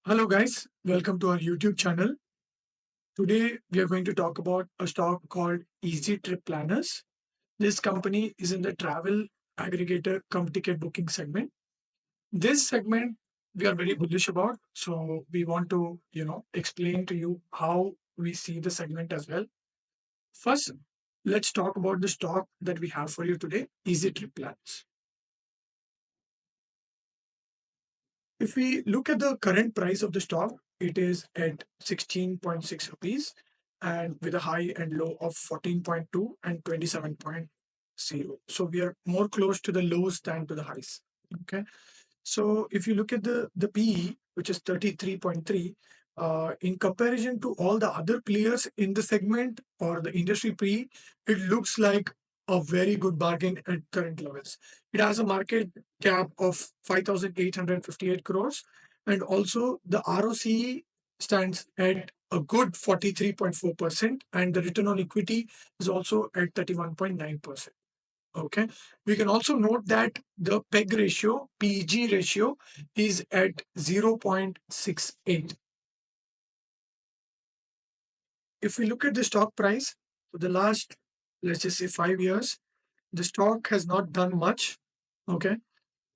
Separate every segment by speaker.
Speaker 1: Hello, guys. Welcome to our YouTube channel. Today, we are going to talk about a stock called EasyTrip Planners. This company is in the travel aggregator cum ticket booking segment. This segment we are very bullish about. So we want to, explain to you how we see the segment as well. First, let's talk about the stock that we have for you today, EasyTrip Planners. If we look at the current price of the stock, it is at 16.6 rupees and with a high and low of 14.2 and 27.0. So we are more close to the lows than to the highs. Okay. So if you look at the PE, which is 33.3, in comparison to all the other players in the segment or the industry PE, it looks like a very good bargain at current levels. It has a market cap of 5,858 crores, and also the ROCE stands at a good 43.4%, and the return on equity is also at 31.9%. Okay. We can also note that the PEG ratio, PEG ratio, is at 0.68. If we look at the stock price for the last, let's just say 5 years, the stock has not done much. Okay.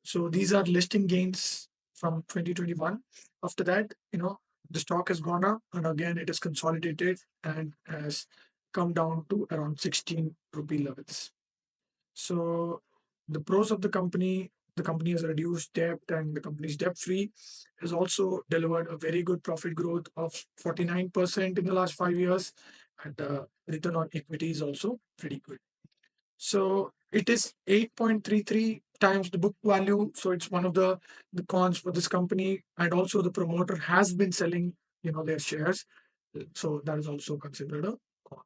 Speaker 1: So these are listing gains from 2021. After that, the stock has gone up and again it is consolidated and has come down to around 16 rupee levels. So the pros of the company has reduced debt and the company is debt free, has also delivered a very good profit growth of 49% in the last 5 years, and the return on equity is also pretty good. So it is 8.33 times the book value. So it's one of the cons for this company, and also the promoter has been selling their shares. So that is also considered a con.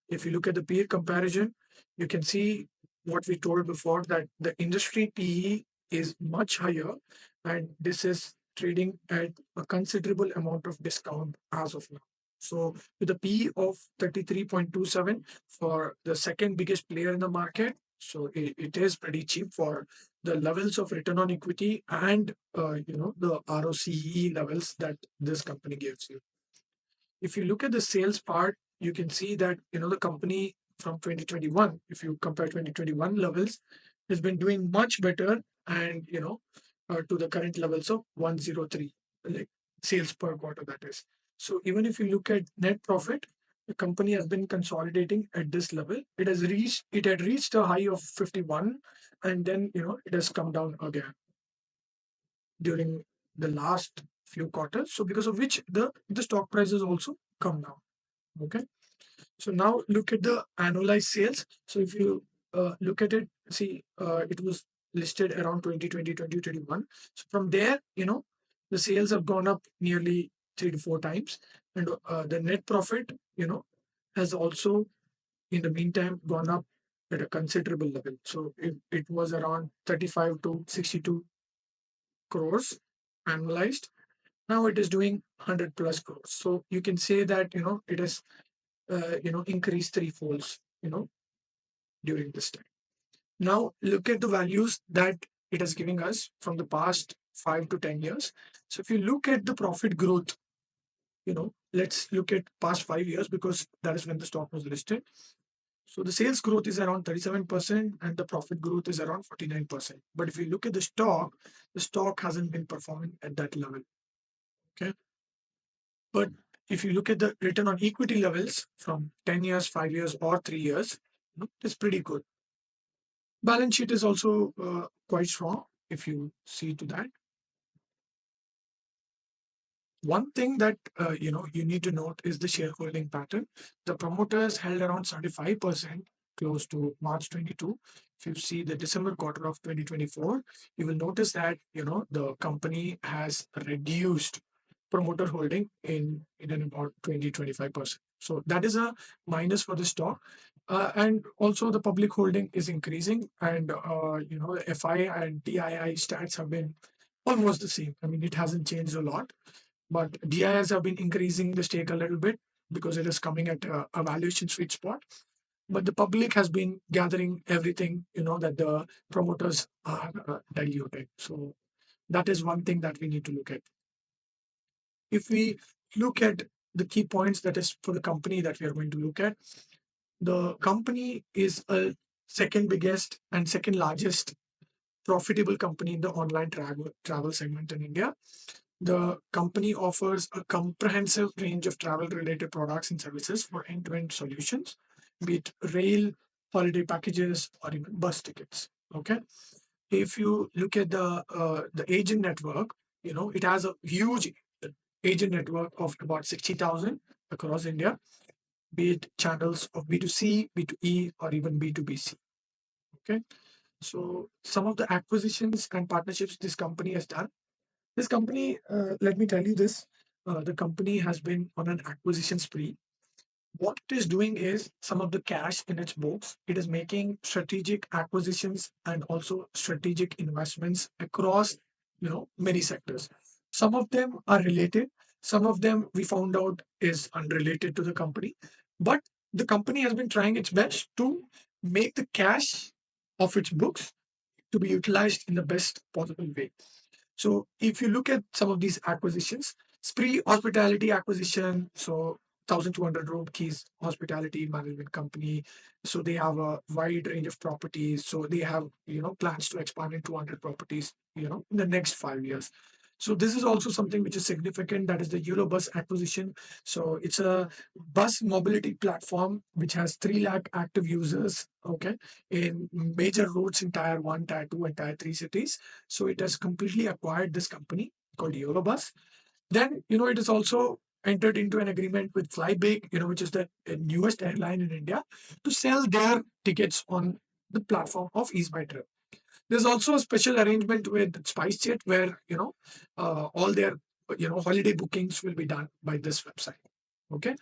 Speaker 1: If you look at the peer comparison, you can see what we told before, that the industry PE is much higher, and this is trading at a considerable amount of discount as of now. So with a PE of 33.27 for the second biggest player in the market, so it is pretty cheap for the levels of return on equity and the ROCE levels that this company gives you. If you look at the sales part, you can see that the company from 2021, if you compare 2021 levels, has been doing much better, and to the current levels of 103, like sales per quarter, that is. So even if you look at net profit, the company has been consolidating at this level. It had reached a high of 51, and then it has come down again during the last few quarters. So because of which the stock prices also come down. Okay. So now look at the annualized sales. So if you look at it, see, it was listed around 2020, 2021. So from there, the sales have gone up nearly 3 to 4 times. And the net profit, has also in the meantime gone up at a considerable level. So it was around 35 to 62 crores annualized. Now it is doing 100 plus crores. So you can say that, it has increased threefolds, during this time. Now look at the values that it is giving us from the past 5 to 10 years. So if you look at the profit growth, let's look at past 5 years because that is when the stock was listed. So the sales growth is around 37% and the profit growth is around 49%. But if you look at the stock hasn't been performing at that level. Okay. But if you look at the return on equity levels from 10 years, 5 years, or 3 years, it's pretty good. Balance sheet is also quite strong if you see to that. One thing that you need to note is the shareholding pattern. The promoters held around 75% close to March 22. If you see the December quarter of 2024, you will notice that the company has reduced promoter holding in about 20-25%. So that is a minus for the stock. And also the public holding is increasing, and FI and DII stats have been almost the same. I mean, it hasn't changed a lot, but DIs have been increasing the stake a little bit because it is coming at a valuation sweet spot. But the public has been gathering everything, that the promoters are diluted. So that is one thing that we need to look at. if we look at the key points that is for the company that we are going to look at, the company is a second biggest and second largest profitable company in the online travel segment in India. The company offers a comprehensive range of travel related products and services for end to end solutions, be it rail, holiday packages, or even bus tickets. Okay. If you look at the agent network, it has a huge agent network of about 60,000 across India, be it channels of B2C, B2E, or even B2BC. Okay. So some of the acquisitions and partnerships this company has done. This company, let me tell you this, the company has been on an acquisition spree. What it is doing is some of the cash in its books, it is making strategic acquisitions and also strategic investments across, many sectors. Some of them are related, some of them we found out is unrelated to the company, but the company has been trying its best to make the cash of its books to be utilized in the best possible way. So if you look at some of these acquisitions, Spree Hospitality acquisition, so 1,200 room keys hospitality management company. So they have a wide range of properties. So they have, plans to expand in 200 properties, in the next 5 years. So this is also something which is significant. That is the Eurobus acquisition. So it's a bus mobility platform which has 3 lakh active users. Okay, in major routes in tier one, tier two, and tier three cities. So it has completely acquired this company called Eurobus. Then, it has also entered into an agreement with Flybig, which is the newest airline in India, to sell their tickets on the platform of EaseMyTrip. There's also a special arrangement with SpiceJet where, all their, holiday bookings will be done by this website. Okay.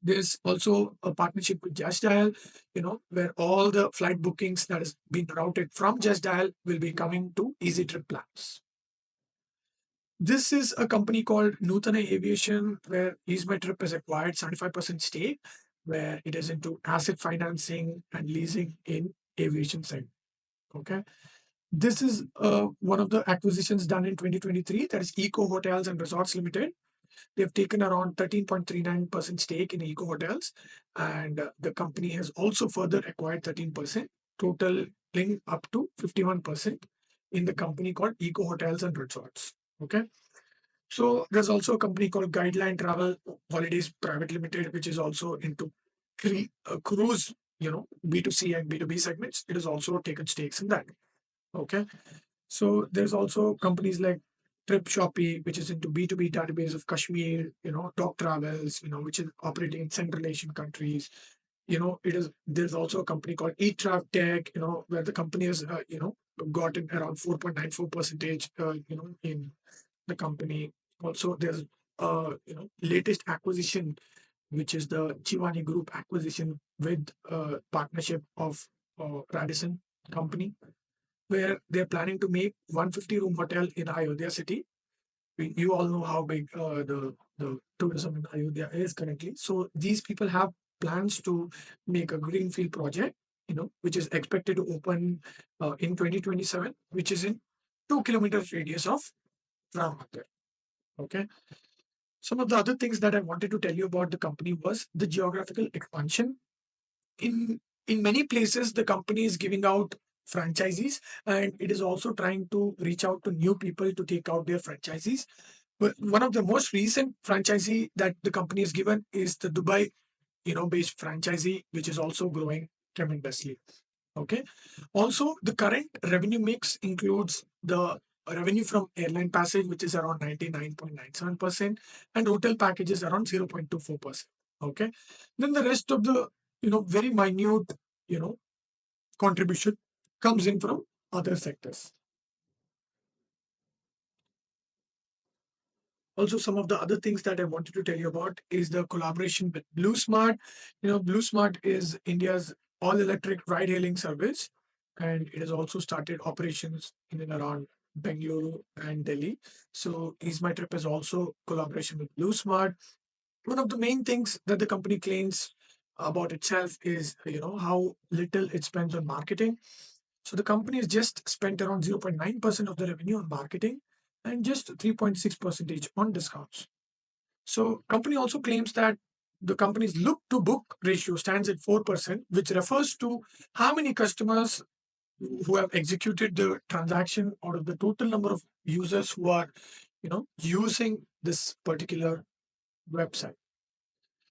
Speaker 1: There's also a partnership with Just Dial, where all the flight bookings that has been routed from Just Dial will be coming to Easy Trip plans. This is a company called Nutana Aviation, where EaseMyTrip has acquired 75% stake, where it is into asset financing and leasing in aviation segment. Okay. This is one of the acquisitions done in 2023. That is Eco Hotels and Resorts Limited. They've taken around 13.39% stake in Eco Hotels, and the company has also further acquired 13%, totaling up to 51% in the company called Eco Hotels and Resorts. Okay. So there's also a company called Guideline Travel Holidays Private Limited, which is also into cruise, B2C and B2B segments. It has also taken stakes in that. Okay. So there's also companies like Trip Shopee, which is into B2B database of Kashmir, Dog Travels, which is operating in Central Asian countries. There's also a company called eTrav Tech, where the company has, gotten around 4.94 percentage, in the company. Also, there's, latest acquisition, which is the Chivani Group acquisition with partnership of Radisson company, where they're planning to make 150 room hotel in Ayodhya city. You all know how big the tourism in Ayodhya is currently. So these people have plans to make a greenfield project, which is expected to open in 2027, which is in 2 kilometers radius of Ram Mandir. Okay. Some of the other things that I wanted to tell you about the company was the geographical expansion. In many places, the company is giving out franchisees, and it is also trying to reach out to new people to take out their franchisees. But one of the most recent franchisee that the company has given is the Dubai, based franchisee, which is also growing tremendously. Okay. Also, the current revenue mix includes the revenue from airline passage, which is around 99.97%, and hotel packages around 0.24%. Okay. Then the rest of the, very minute, you know, contribution comes in from other sectors. Also, some of the other things that I wanted to tell you about is the collaboration with Blue Smart. Blue Smart is India's all electric ride hailing service, and it has also started operations in and around Bengaluru and Delhi. So, EaseMyTrip is also collaboration with Blue Smart. One of the main things that the company claims about itself is, how little it spends on marketing. So, the company has just spent around 0.9% of the revenue on marketing, and just 3.6 percentage on discounts. So company also claims that the company's look to book ratio stands at 4%, which refers to how many customers who have executed the transaction out of the total number of users who are using this particular website.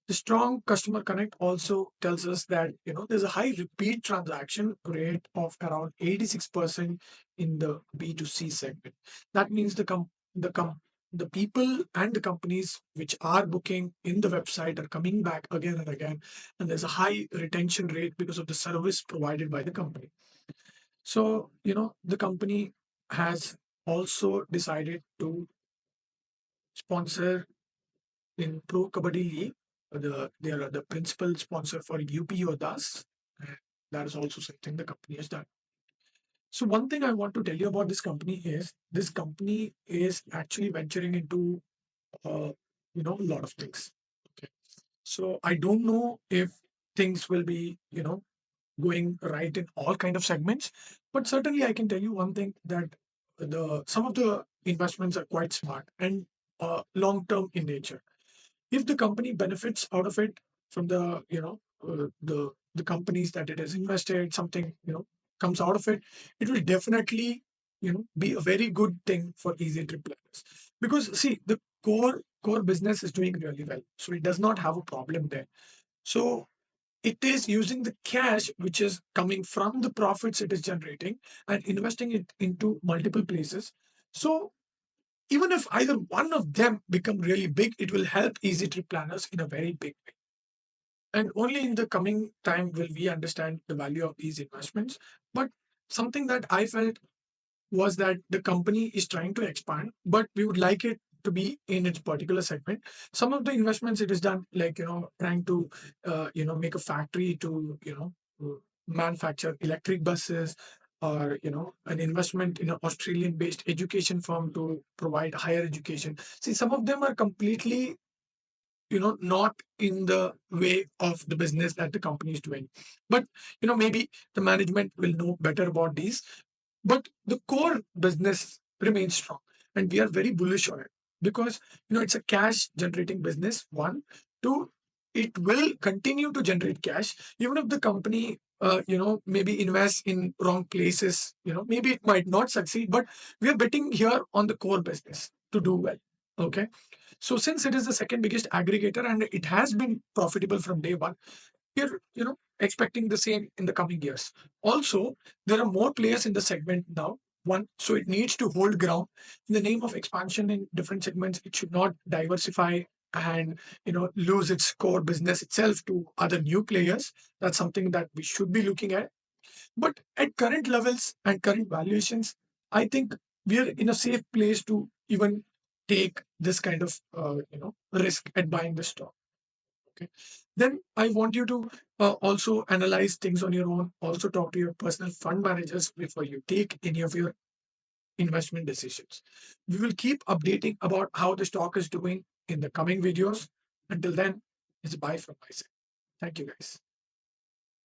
Speaker 1: The strong customer connect also tells us that there's a high repeat transaction rate of around 86% in the B2C segment. That means the people and the companies which are booking in the website are coming back again and again, and there's a high retention rate because of the service provided by the company. So the company has also decided to sponsor in Pro Kabaddi League. They are the principal sponsor for UP Yodas. And that is also something the company has done. So one thing I want to tell you about this company is this company is actually venturing into a lot of things. Okay. So I don't know if things will be going right in all kind of segments, but certainly I can tell you one thing, that the some of the investments are quite smart and long term in nature. If the company benefits out of it from the the companies that it has invested, something comes out of it, it will definitely be a very good thing for easy trip planners, because see, the core business is doing really well, so it does not have a problem there. So it is using the cash which is coming from the profits it is generating and investing it into multiple places. So even if either one of them become really big, it will help easy trip planners in a very big way. And only in the coming time will we understand the value of these investments. But something that I felt was that the company is trying to expand, but we would like it to be in its particular segment. Some of the investments it is done, like trying to make a factory to manufacture electric buses, or an investment in an Australian based education firm to provide higher education. See, some of them are completely not in the way of the business that the company is doing, but maybe the management will know better about these. But the core business remains strong, and we are very bullish on it, because it's a cash generating business. One, two, it will continue to generate cash even if the company maybe invest in wrong places. Maybe it might not succeed, but we are betting here on the core business to do well. Okay. So since it is the second biggest aggregator and it has been profitable from day one, we're expecting the same in the coming years. Also, there are more players in the segment now. One, so it needs to hold ground. In the name of expansion in different segments, it should not diversify and lose its core business itself to other new players. That's something that we should be looking at. But at current levels and current valuations, I think we are in a safe place to even take this kind of risk at buying the stock. Okay. Then I want you to also analyze things on your own. Also talk to your personal fund managers before you take any of your investment decisions. We will keep updating about how the stock is doing in the coming videos. Until then, it's bye from my side. Thank you, guys.